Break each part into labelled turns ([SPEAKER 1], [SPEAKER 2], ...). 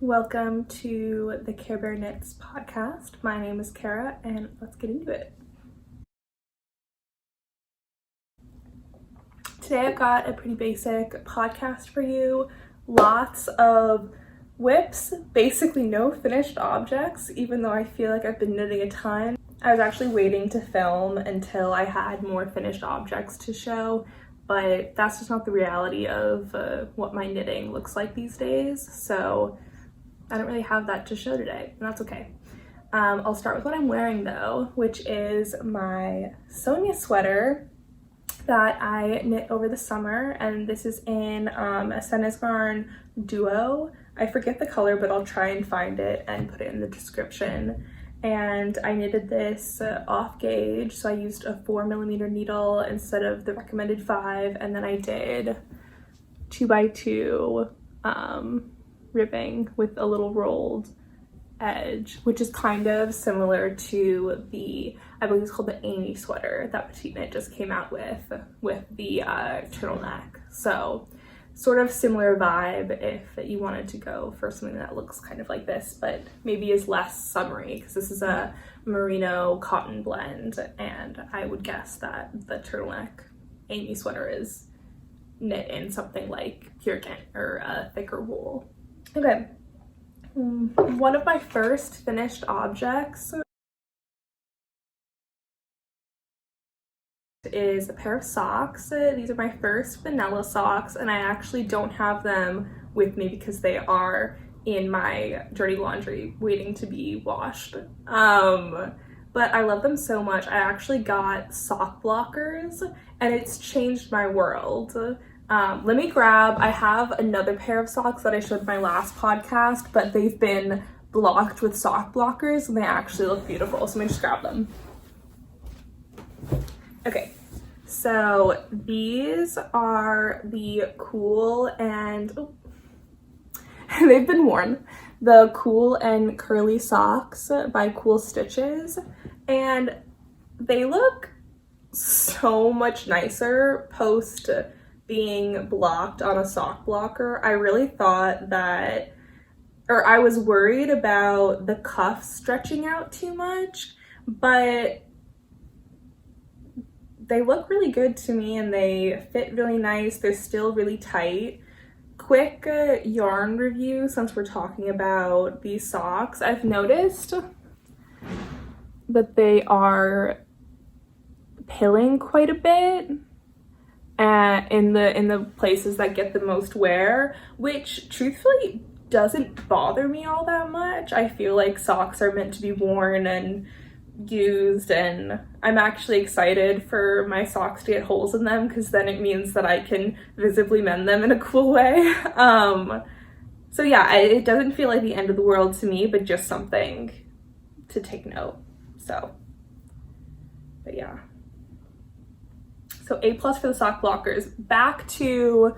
[SPEAKER 1] Welcome to the Care Bear Knits podcast. My name is Kara and let's get into it. Today I've got a pretty basic podcast for you. Lots of whips, basically no finished objects, even though I feel like I've been knitting a ton. I was actually waiting to film until I had more finished objects to show, but that's just not the reality of what my knitting looks like these days. So I don't really have that to show today, and that's okay. I'll start with what I'm wearing though, which is my Sonia sweater that I knit over the summer, and this is in a Sandnes Garn duo. I forget the color, but I'll try and find it and put it in the description. And I knitted this off gauge, so I used a 4mm needle instead of the recommended 5, and then I did 2x2 ribbing with a little rolled edge, which is kind of similar to the, I believe it's called the Amy sweater that Petite Knit just came out with the turtleneck. So sort of similar vibe if you wanted to go for something that looks kind of like this, but maybe is less summery, because this is a merino cotton blend, and I would guess that the turtleneck Amy sweater is knit in something like pure Kent or a thicker wool. Okay, one of my first finished objects is a pair of socks. These are my first vanilla socks, and I actually don't have them with me because they are in my dirty laundry waiting to be washed. But I love them so much. I actually got sock blockers, and it's changed my world. Let me grab, I have another pair of socks that I showed in my last podcast, but they've been blocked with sock blockers and they actually look beautiful, so let me just grab them. Okay, so these are the Cool and, they've been worn, the Cool and Curly socks by Cool Stitches, and they look so much nicer post being blocked on a sock blocker. I really thought that, or I was worried about the cuffs stretching out too much, but they look really good to me and they fit really nice. They're still really tight. Quick yarn review since we're talking about these socks. I've noticed that they are pilling quite a bit in the places that get the most wear, which truthfully doesn't bother me all that much. I feel like socks are meant to be worn and used, and I'm actually excited for my socks to get holes in them because then it means that I can visibly mend them in a cool way. So yeah, it doesn't feel like the end of the world to me, but just something to take note. So, but yeah. So A+ for the sock blockers. Back to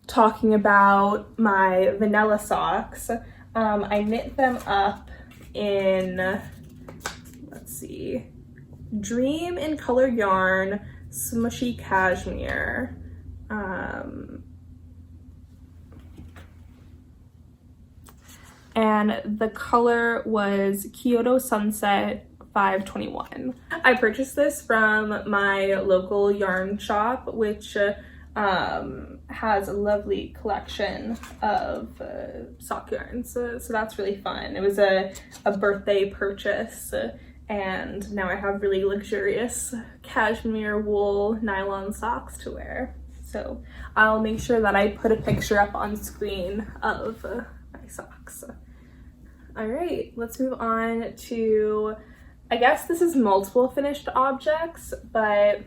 [SPEAKER 1] talking about my vanilla socks. I knit them up in, let's see, Dream in Color Yarn, Smushy Cashmere. And the color was Kyoto Sunset 521. I purchased this from my local yarn shop, which has a lovely collection of sock yarns, so that's really fun. It was a birthday purchase, and now I have really luxurious cashmere wool nylon socks to wear. So I'll make sure that I put a picture up on screen of my socks. All right, let's move on to, I guess this is multiple finished objects, but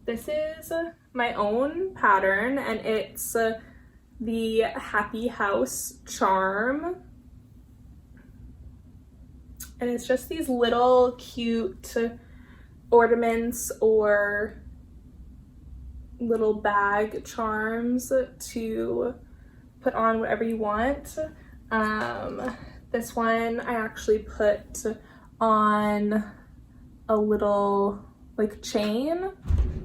[SPEAKER 1] this is my own pattern, and it's the Happy House charm. And it's just these little cute ornaments or little bag charms to put on whatever you want. This one I actually put on a little like chain,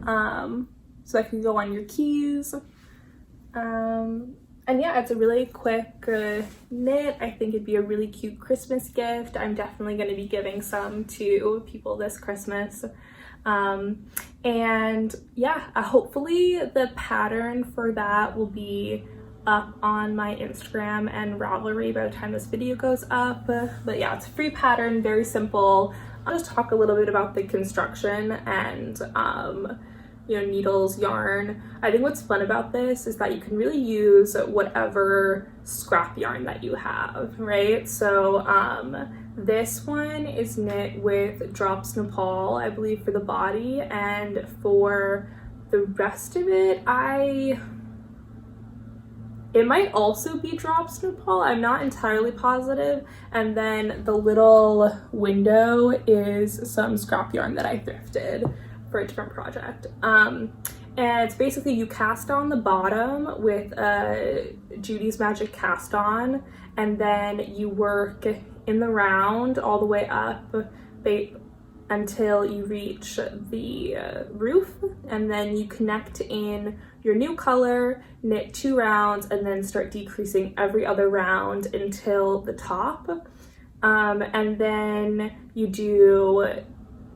[SPEAKER 1] so that can go on your keys. And yeah, it's a really quick knit. I think it'd be a really cute Christmas gift. I'm definitely going to be giving some to people this Christmas. And yeah, hopefully the pattern for that will be up on my Instagram and Ravelry by the time this video goes up. But yeah, it's a free pattern, very simple. I'll just talk a little bit about the construction and you know, needles, yarn. I think what's fun about this is that you can really use whatever scrap yarn that you have, right? So this one is knit with Drops Nepal, I believe, for the body, and for the rest of it, it might also be Drops Nepal, I'm not entirely positive. And then the little window is some scrap yarn that I thrifted for a different project. And it's basically you cast on the bottom with Judy's Magic Cast On, and then you work in the round all the way up until you reach the roof, and then you connect in your new color, knit 2 rounds, and then start decreasing every other round until the top. And then you do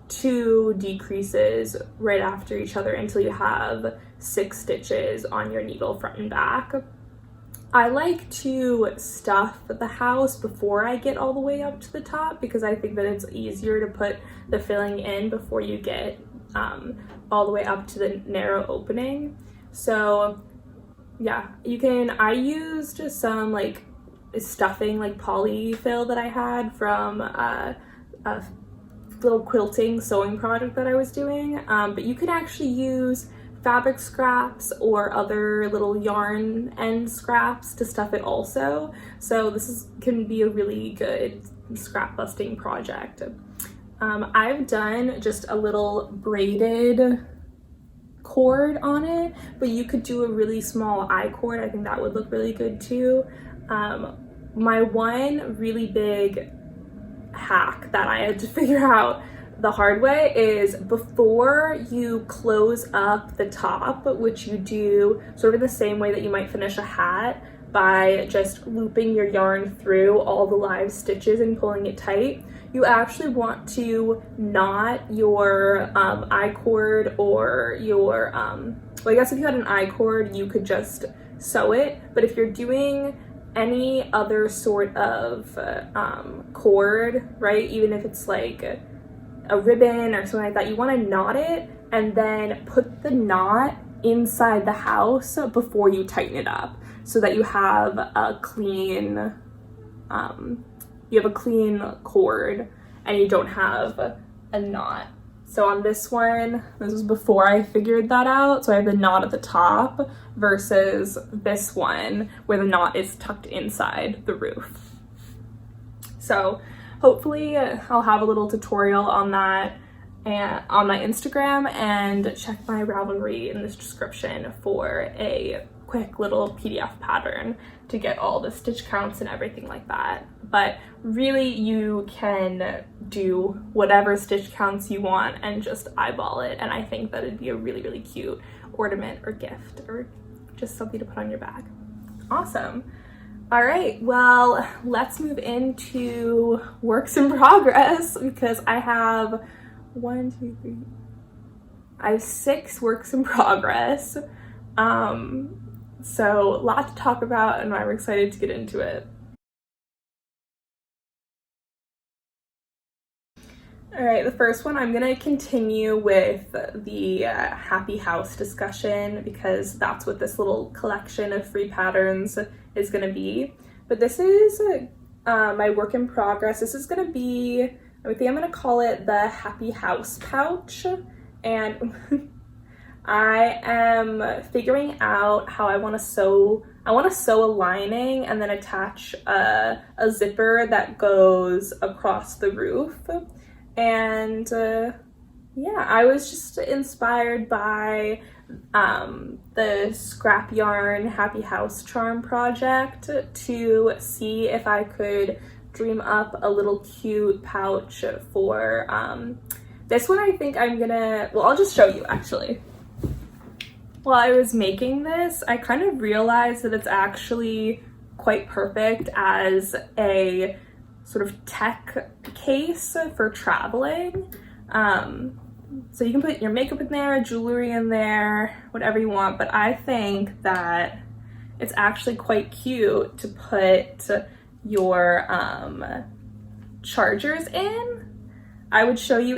[SPEAKER 1] 2 decreases right after each other until you have 6 stitches on your needle front and back. I like to stuff the house before I get all the way up to the top because I think that it's easier to put the filling in before you get all the way up to the narrow opening. So yeah, I used some like stuffing, like polyfill that I had from a little quilting sewing project that I was doing, but you can actually use fabric scraps or other little yarn end scraps to stuff it also. So this can be a really good scrap busting project. I've done just a little braided cord on it, but you could do a really small I-cord. I think that would look really good too. My one really big hack that I had to figure out the hard way is before you close up the top, which you do sort of the same way that you might finish a hat by just looping your yarn through all the live stitches and pulling it tight, you actually want to knot your I-cord or your, well, I guess if you had an I-cord, you could just sew it, but if you're doing any other sort of cord, right, even if it's like a ribbon or something like that, you want to knot it and then put the knot inside the house before you tighten it up so that you have a clean cord and you don't have a knot. So on this one, this was before I figured that out, so I have the knot at the top versus this one where the knot is tucked inside the roof. So hopefully I'll have a little tutorial on that and on my Instagram, and check my Ravelry in this description for a quick little PDF pattern to get all the stitch counts and everything like that. But really you can do whatever stitch counts you want and just eyeball it, and I think that it'd be a really, really cute ornament or gift or just something to put on your bag. Awesome. All right, well, let's move into works in progress because I have 6 works in progress. So a lot to talk about and I'm excited to get into it. All right, the first one, I'm gonna continue with the happy house discussion because that's what this little collection of free patterns is gonna be. But this is my work in progress. This is gonna be, I think I'm gonna call it the happy house pouch. And I am figuring out how I wanna sew. I wanna sew a lining and then attach a zipper that goes across the roof. And yeah, I was just inspired by the scrap yarn happy house charm project to see if I could dream up a little cute pouch for this one. I think I'm gonna, well, I'll just show you actually. while I was making this, I kind of realized that it's actually quite perfect as a sort of tech case for traveling. So you can put your makeup in there, jewelry in there, whatever you want, but I think that it's actually quite cute to put your chargers in. I would show you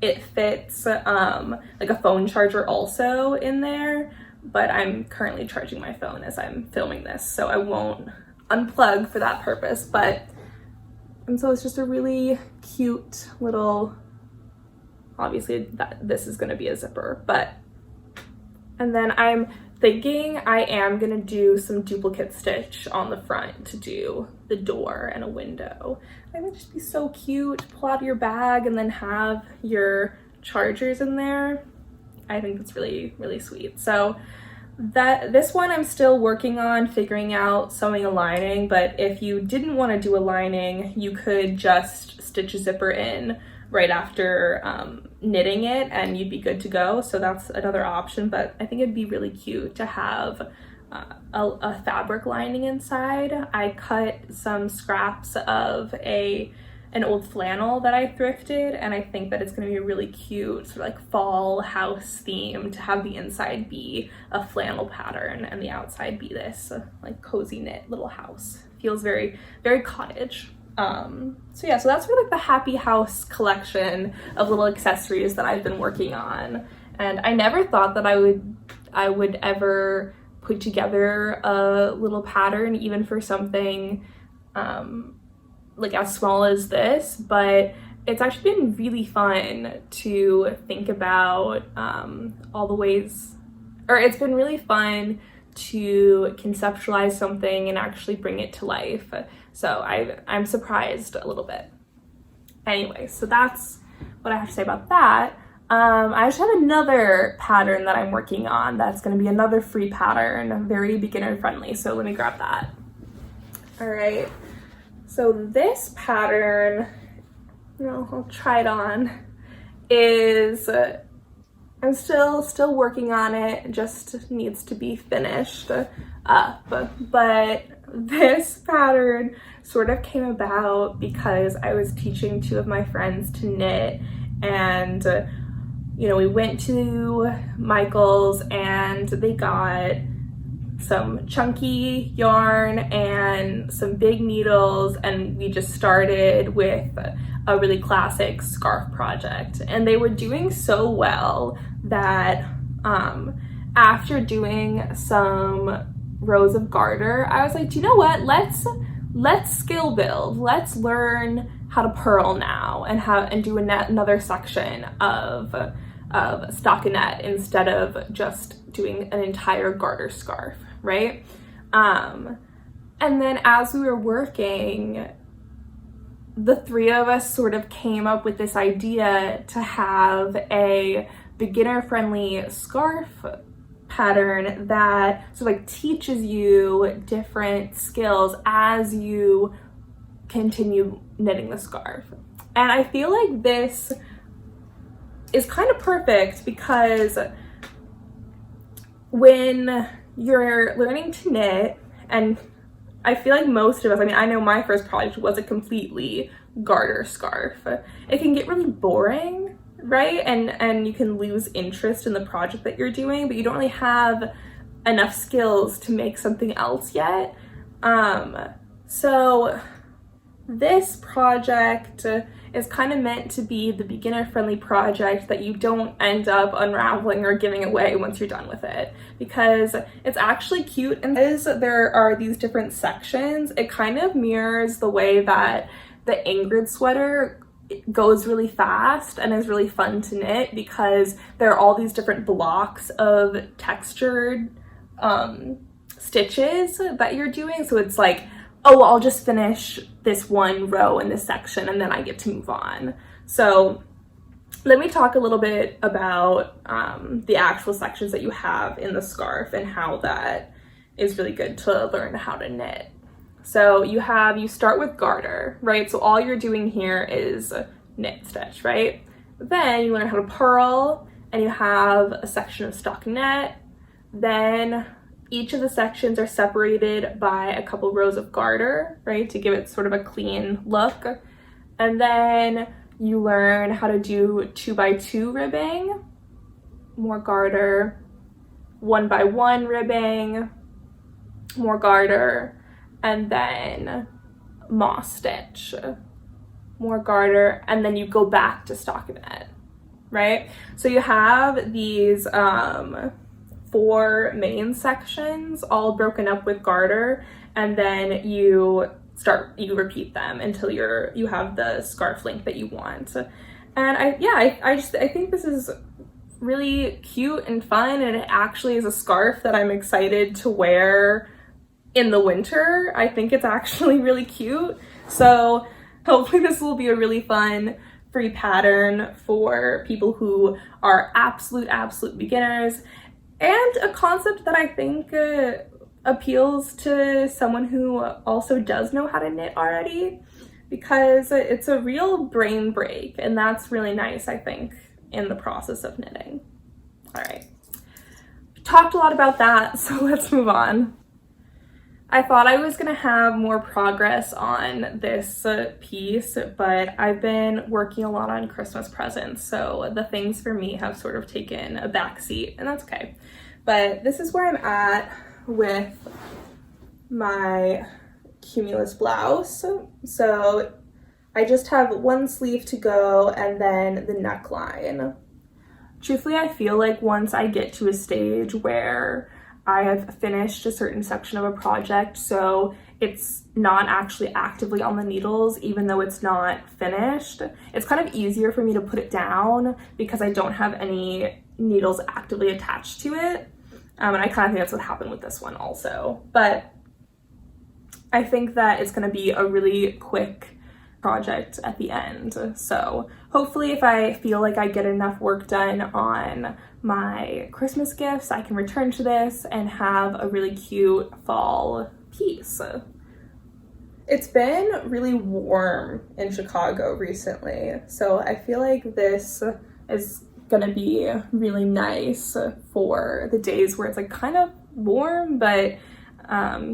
[SPEAKER 1] it fits like a phone charger also in there, but I'm currently charging my phone as I'm filming this, so I won't unplug for that purpose. And so it's just a really cute little, obviously this is gonna be a zipper, and then I'm thinking I am gonna do some duplicate stitch on the front to do the door and a window. That would just be so cute. Pull out your bag and then have your chargers in there. I think that's really, really sweet. So this one I'm still working on figuring out sewing a lining, but if you didn't want to do a lining, you could just stitch a zipper in right after knitting it and you'd be good to go. So that's another option, but I think it'd be really cute to have a fabric lining inside. I cut some scraps of an old flannel that I thrifted, and I think that it's going to be a really cute sort of like fall house theme to have the inside be a flannel pattern and the outside be this like cozy knit little house. Feels very, very cottage. So yeah, so that's for like the happy house collection of little accessories that I've been working on. And I never thought that I would ever put together a little pattern even for something like as small as this, but it's actually been really fun to think about all the ways, or it's been really fun to conceptualize something and actually bring it to life. So I'm surprised a little bit. Anyway, so that's what I have to say about that. I just have another pattern that I'm working on that's going to be another free pattern, very beginner friendly. So let me grab that. All right. So this pattern, I'll try it on, is, I'm still working on it, just needs to be finished up. But this pattern sort of came about because I was teaching two of my friends to knit, and we went to Michael's and they got some chunky yarn and some big needles, and we just started with a really classic scarf project, and they were doing so well that after doing some rows of garter, I was like, do you know what, let's skill build, let's learn how to purl now and do another section of stockinette instead of just doing an entire garter scarf, right? And then as we were working, the three of us sort of came up with this idea to have a beginner-friendly scarf pattern that sort of like teaches you different skills as you continue knitting the scarf. And I feel like this is kind of perfect because when you're learning to knit, and I feel like most of us, I know my first project was a completely garter scarf. It can get really boring, right? And you can lose interest in the project that you're doing, but you don't really have enough skills to make something else yet. So this project is kind of meant to be the beginner-friendly project that you don't end up unraveling or giving away once you're done with it, because it's actually cute. And as there are these different sections, it kind of mirrors the way that the Ingrid sweater goes really fast and is really fun to knit, because there are all these different blocks of textured stitches that you're doing. So it's like, oh, I'll just finish this one row in this section and then I get to move on. So let me talk a little bit about the actual sections that you have in the scarf and how that is really good to learn how to knit. So you start with garter, right? So all you're doing here is knit stitch, right? Then you learn how to purl, and you have a section of stockinette. Then each of the sections are separated by a couple rows of garter, right, to give it sort of a clean look. And then you learn how to do 2x2 ribbing, more garter, 1x1 ribbing, more garter, and then moss stitch, more garter, and then you go back to stockinette, right? So you have these 4 main sections all broken up with garter, and then you repeat them until you have the scarf length that you want. And I think this is really cute and fun, and it actually is a scarf that I'm excited to wear in the winter. I think it's actually really cute. So hopefully this will be a really fun free pattern for people who are absolute beginners, and a concept that I think appeals to someone who also does know how to knit already, because it's a real brain break, and that's really nice, I think, in the process of knitting. All right, talked a lot about that, so let's move on. I thought I was gonna have more progress on this piece, but I've been working a lot on Christmas presents, so the things for me have sort of taken a back seat, and that's okay. But this is where I'm at with my Cumulus blouse. So I just have one sleeve to go, and then the neckline. Truthfully, I feel like once I get to a stage where I have finished a certain section of a project, so it's not actually actively on the needles, even though it's not finished, it's kind of easier for me to put it down because I don't have any needles actively attached to it. And I kind of think that's what happened with this one also. But I think that it's going to be a really quick project at the end. So hopefully if I feel like I get enough work done on my Christmas gifts, I can return to this and have a really cute fall piece. It's been really warm in Chicago recently, so I feel like this is gonna be really nice for the days where it's like kind of warm, but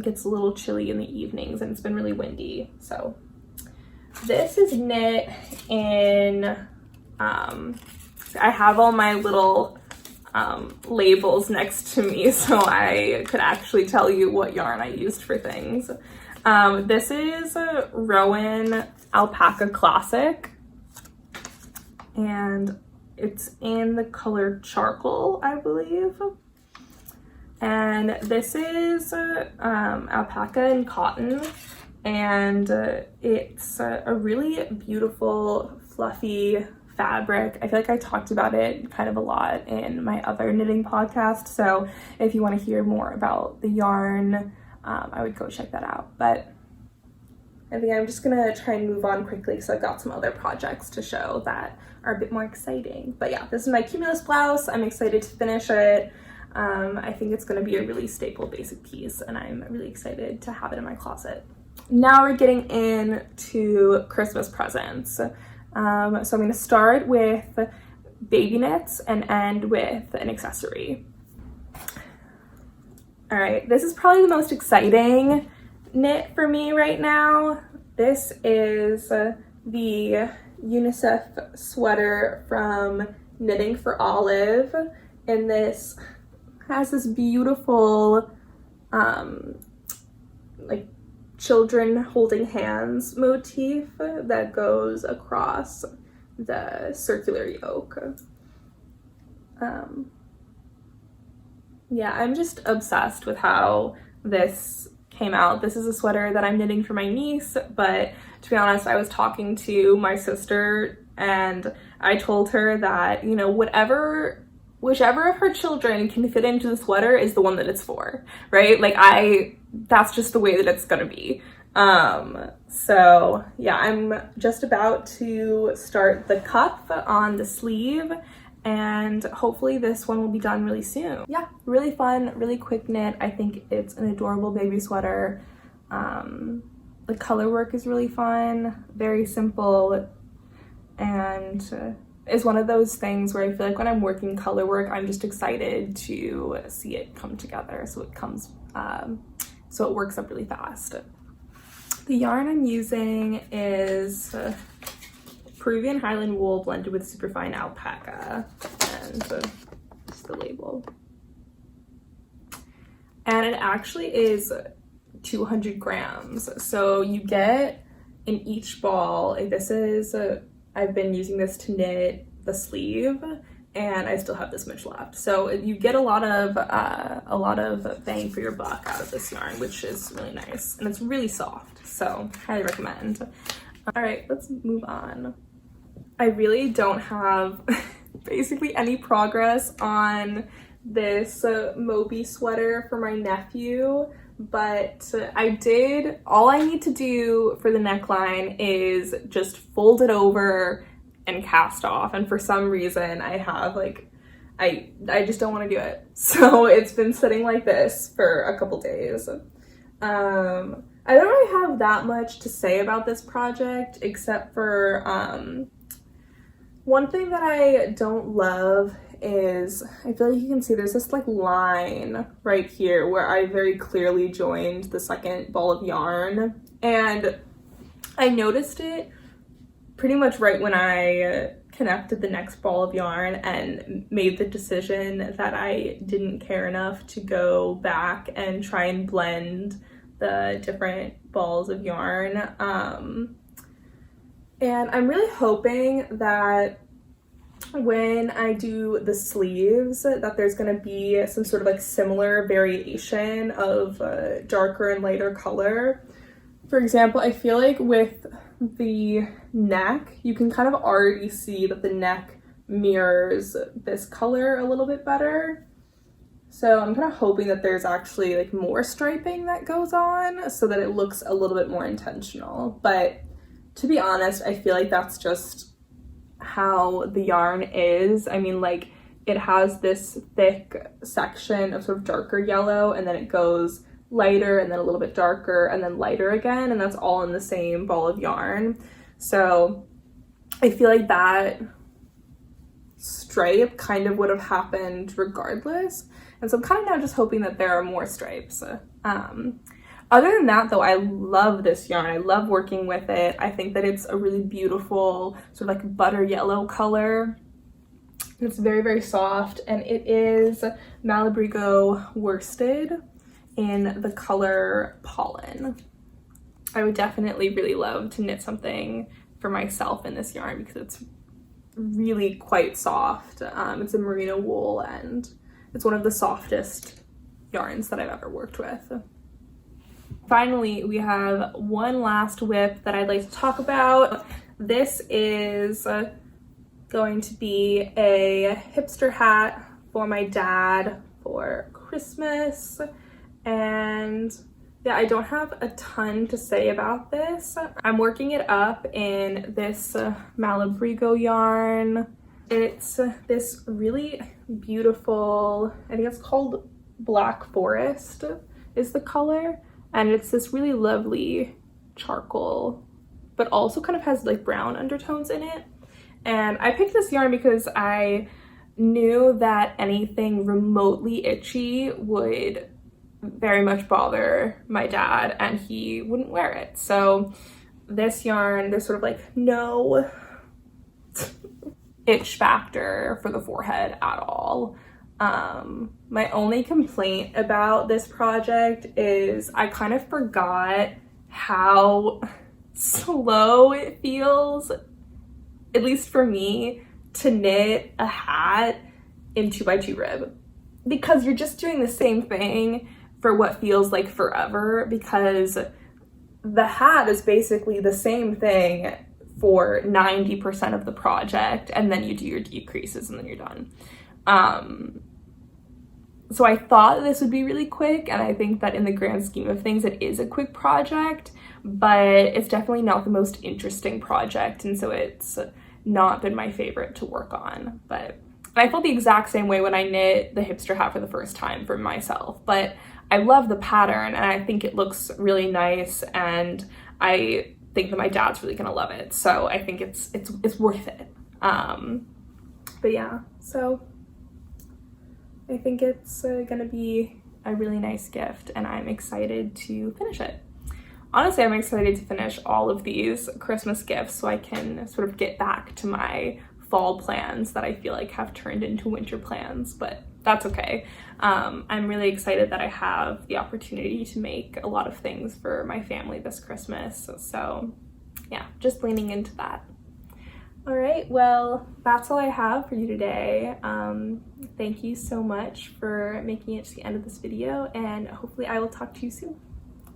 [SPEAKER 1] gets a little chilly in the evenings, and it's been really windy. So this is knit in, I have all my little labels next to me so I could actually tell you what yarn I used for things. This is a Rowan Alpaca Classic, and it's in the color charcoal, I believe. And this is alpaca and cotton, and it's a really beautiful, fluffy fabric. I feel like I talked about it kind of a lot in my other knitting podcast, so if you want to hear more about the yarn, I would go check that out. But I think I'm just gonna try and move on quickly because I've got some other projects to show that are a bit more exciting. But yeah, this is my Cumulus blouse. I'm excited to finish it. I think it's going to be a really staple basic piece, and I'm really excited to have it in my closet. Now we're getting into Christmas presents. So I'm going to start with baby knits and end with an accessory. All right, this is probably the most exciting knit for me right now. This is the UNICEF sweater from Knitting for Olive, and this has this beautiful like children holding hands motif that goes across the circular yoke. Yeah, I'm just obsessed with how this came out. This is a sweater that I'm knitting for my niece, but to be honest, I was talking to my sister and I told her that, you know, whichever of her children can fit into the sweater is the one that it's for, right? Like that's just the way that it's gonna be. So yeah, I'm just about to start the cuff on the sleeve, and hopefully this one will be done really soon. Yeah, really fun, really quick knit. I think it's an adorable baby sweater. The color work is really fun, very simple, and is one of those things where I feel like when I'm working color work, I'm just excited to see it come together. So it works up really fast. The yarn I'm using is Peruvian Highland wool blended with superfine alpaca, and just the label. And it actually is 200 grams. So you get in each ball, this is, I've been using this to knit the sleeve, and I still have this much left. So you get a lot of bang for your buck out of this yarn, which is really nice. And it's really soft, so highly recommend. All right, let's move on. I really don't have basically any progress on this Moby sweater for my nephew, but all I need to do for the neckline is just fold it over and cast off, and for some reason I have I just don't want to do it, so it's been sitting like this for a couple days. I don't really have that much to say about this project except for one thing that I don't love is, I feel like you can see there's this like line right here where I very clearly joined the second ball of yarn, and I noticed it pretty much right when I connected the next ball of yarn and made the decision that I didn't care enough to go back and try and blend the different balls of yarn. And I'm really hoping that when I do the sleeves that there's going to be some sort of like similar variation of darker and lighter color. For example, I feel like with the neck, you can kind of already see that the neck mirrors this color a little bit better. So I'm kind of hoping that there's actually like more striping that goes on so that it looks a little bit more intentional. But to be honest, I feel like that's just how the yarn is. I mean, like, it has this thick section of sort of darker yellow, and then it goes lighter and then a little bit darker and then lighter again, and that's all in the same ball of yarn. So I feel like that stripe kind of would have happened regardless, and so I'm kind of now just hoping that there are more stripes. Other than that, though, I love this yarn. I love working with it. I think that it's a really beautiful sort of like butter yellow color. It's very, very soft, and it is Malabrigo worsted in the color Pollen. I would definitely really love to knit something for myself in this yarn because it's really quite soft. It's a merino wool, and it's one of the softest yarns that I've ever worked with. Finally, we have one last whip that I'd like to talk about. This is going to be a hipster hat for my dad for Christmas. And yeah, I don't have a ton to say about this. I'm working it up in this Malabrigo yarn. It's this really beautiful, I think it's called Black Forest is the color. And it's this really lovely charcoal, but also kind of has like brown undertones in it. And I picked this yarn because I knew that anything remotely itchy would very much bother my dad and he wouldn't wear it. So this yarn, there's sort of like no itch factor for the forehead at all. My only complaint about this project is I kind of forgot how slow it feels, at least for me, to knit a hat in 2x2 rib, because you're just doing the same thing for what feels like forever, because the hat is basically the same thing for 90% of the project, and then you do your decreases and then you're done. So I thought this would be really quick, and I think that in the grand scheme of things, it is a quick project, but it's definitely not the most interesting project, and so it's not been my favorite to work on. But I felt the exact same way when I knit the hipster hat for the first time for myself, but I love the pattern, and I think it looks really nice, and I think that my dad's really gonna love it, so I think it's worth it. But yeah, so I think it's gonna be a really nice gift, and I'm excited to finish it. Honestly, I'm excited to finish all of these Christmas gifts so I can sort of get back to my fall plans that I feel like have turned into winter plans, but that's okay. I'm really excited that I have the opportunity to make a lot of things for my family this Christmas. So yeah, just leaning into that. All right, well, that's all I have for you today. Thank you so much for making it to the end of this video, and hopefully I will talk to you soon.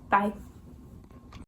[SPEAKER 1] Bye.